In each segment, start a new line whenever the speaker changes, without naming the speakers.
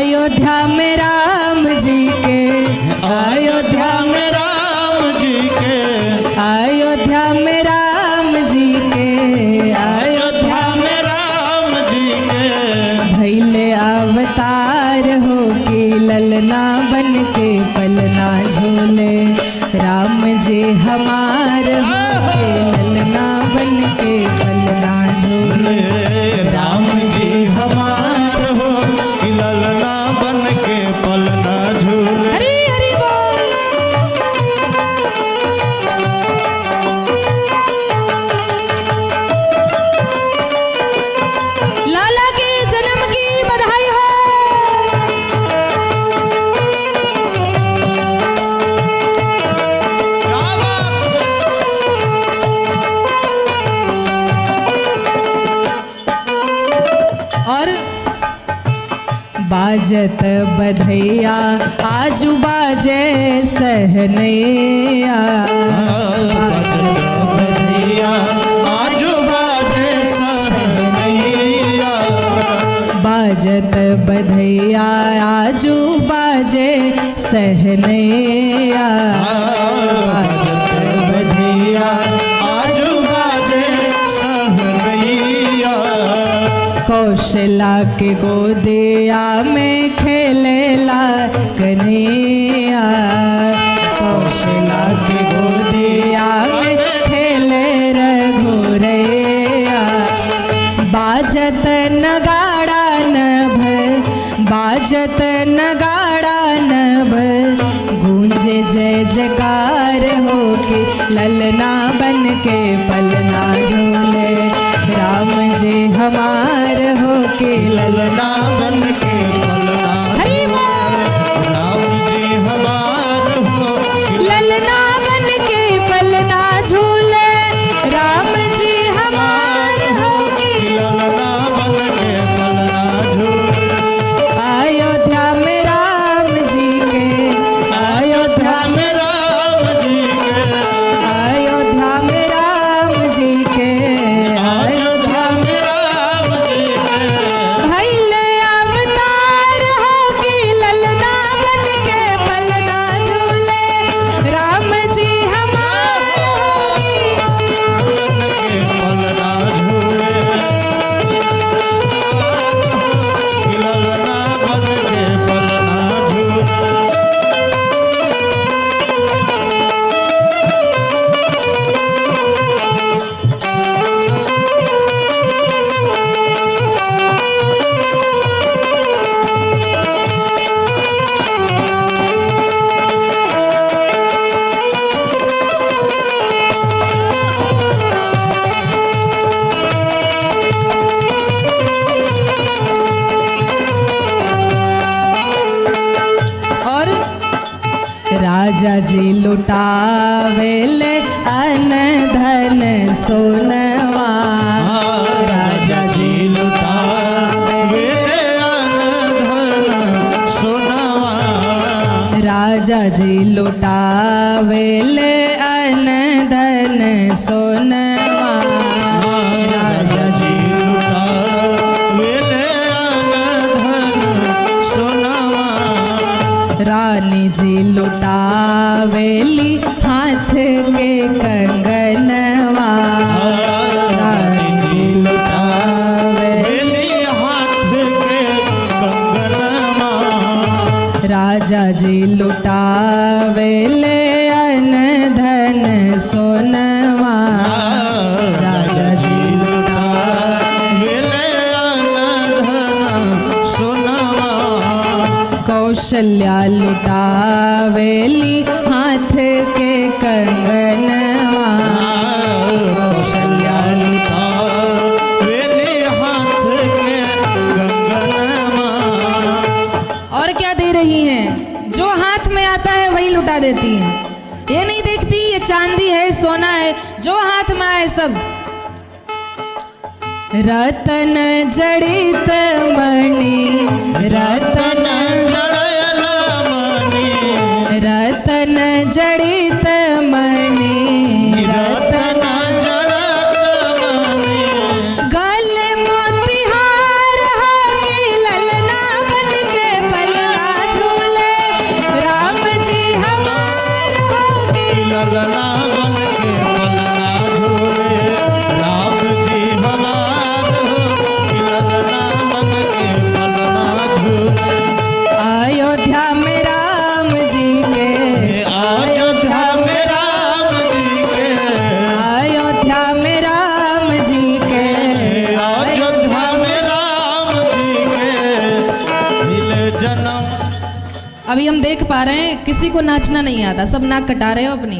अयोध्या में राम जी के, अयोध्या में
राम जी के,
अयोध्या में राम जी के,
अयोध्या में राम जी के
भैले अवतार हो के ललना बन के पलना झूले। राम जी हमार हो के ललना बन के पलना झूले।
राम जी हमार हो कि ललना बन के पलना झूले।
हरी हरी बोल। लाला के जन्म की बधाई हो।
क्या बात
और बाजत बधैया आजू बाजे सहनैया।
बधैया आजू बाजे सहनैया।
बाजत बधैया आजू बाजे सहनैया।
बाजत बधैया आजू बाजे सहनैया।
कौशला के गोदिया में खेलेला कन्हैया। कौशला के गोदिया में खेले रघुरैया। बाजत नगाड़ा नभ, बाजत नगाड़ा नभ, गूंजे जय जयकार हो के ललना बन के पलना झूले। राम जी हमार हो के ललना
बन के पलना।
हरि बोल।
राम जी हमार हो कि
ललना बन के पलना झूले। राम जी हमार हो के
ललना बन के पलना झूले।
अयोध्या में राम जी के, अयोध्या में,
राम जी के,
अयोध्या में राम जी के,
अयोध्या में राम जी के
भैले अवतार हो के ललना बन के पलना झूले। राम जी हमार हो के
बन के पलना झूले। कि ललना बन के पलना झूले।
और राजा जी लुटावेले अन धन सोनवा। राजा जी
लुटावे अनधन सोनवा।
राजा जी लुटावेले अन धन सोनवा। राजा जी
लुटावे अनधन सोनवा।
रानी जी लुटावेली हाथ के कंगनवा। रानी जी लुटावेली
हाथ के कंगनवा।
राजा जी लुटावेले अन धन सोनवा। राजा जी
लुटावे अनधन सोनवा।
कौशल्या लुटावेली हाथ के कंगनवा। कौशल्या
लुटावे हाथ के कंगनवा।
और क्या दे रही हैं? जो हाथ में आता है वही लुटा देती हैं। ये नहीं देखती ये चांदी है सोना है, जो हाथ में आए सब। रतन जड़ित मणि, रतन रतन जड़ित मणि, रतन गले मोतिहार हो के ललना बन के अभी हम देख पा रहे हैं किसी को नाचना नहीं आता, सब नाक कटा रहे हो अपनी।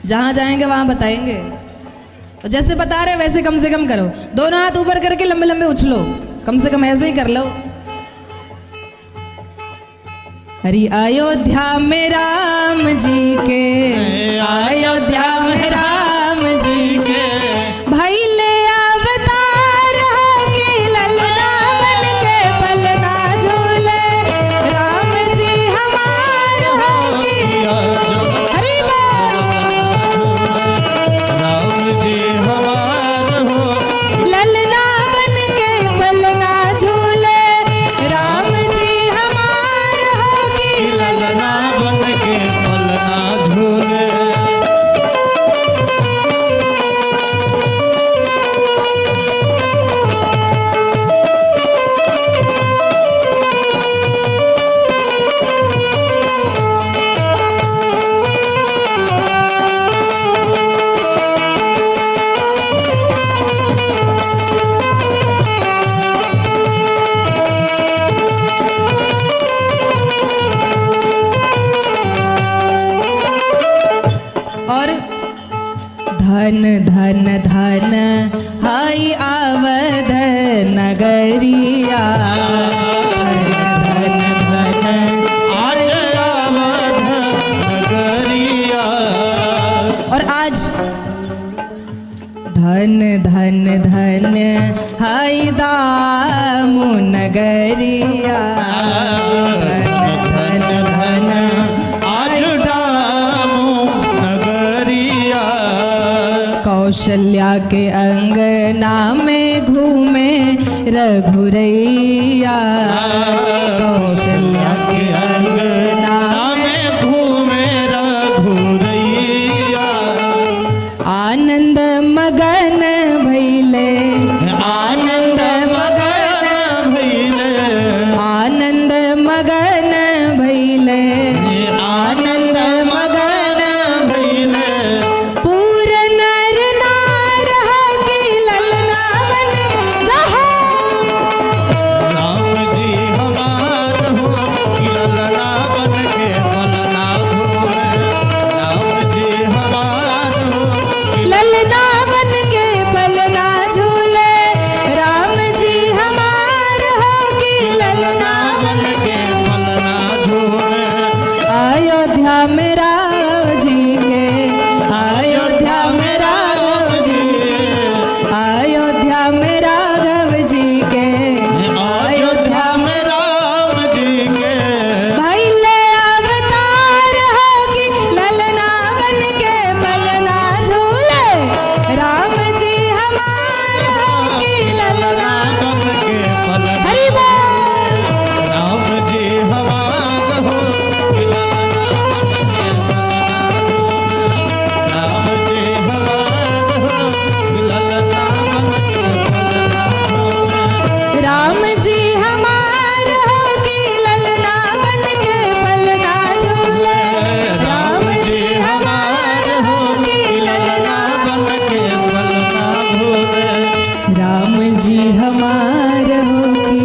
जहाँ जाएंगे वहाँ बताएंगे। तो जैसे बता रहे वैसे कम से कम करो। दोनों हाथ ऊपर करके लंबे लंबे उछलो, कम से कम ऐसे ही कर लो। हरी अयोध्या में राम जी के, अयोध्या में राम जी के भाई ले अवतार होके ललना बन के पलना झूले। राम जी हमार होके हरी
राम जी हमार हो
ललना बन के पलना झूले। राम जी हमार होके
ललना बन के पलना झूले।
और धन धन धन हाय अवध नगरिया। धन धन धन
आज अवध नगरिया।
और आज धन धन धन हाय दामू नगरिया। धन धन धन
आज दामू नगरिया।
कौशल्या के अंगना में घूमे रघुरैया। कौशल्या के अंगना
में घूमे रघुरैया।
आनंद मगन भैले, आनंद मगन
भैले।
आनंद मगन भैले, आनंद मगन
भैले।
पूर नर नार होके ललना बन रहो।
राम जी हमार हो ललना बन के पलना झूले। राम जी हमार हो
ललना बन के पलना झूले। राम जी हमार होके ललना
बन के पलना झूले।
अयोध्या में राम जी के, अयोध्या में राघव जी, अयोध्या में राघव जी के,
अयोध्या में राम जी के
भाई ले अवतार होके ललना बन के पलना झूले। राम जी हमार होके ललना
बन के पलना।
हरि बोल।
राम जी हमार हो राम जी हमार हो ललना बन के पलना झूले।
राम जी हमार होके ललना बन के पलना झूले। राम जी हमार होके ललना
बन के पलना झूले।
राम जी हमार होके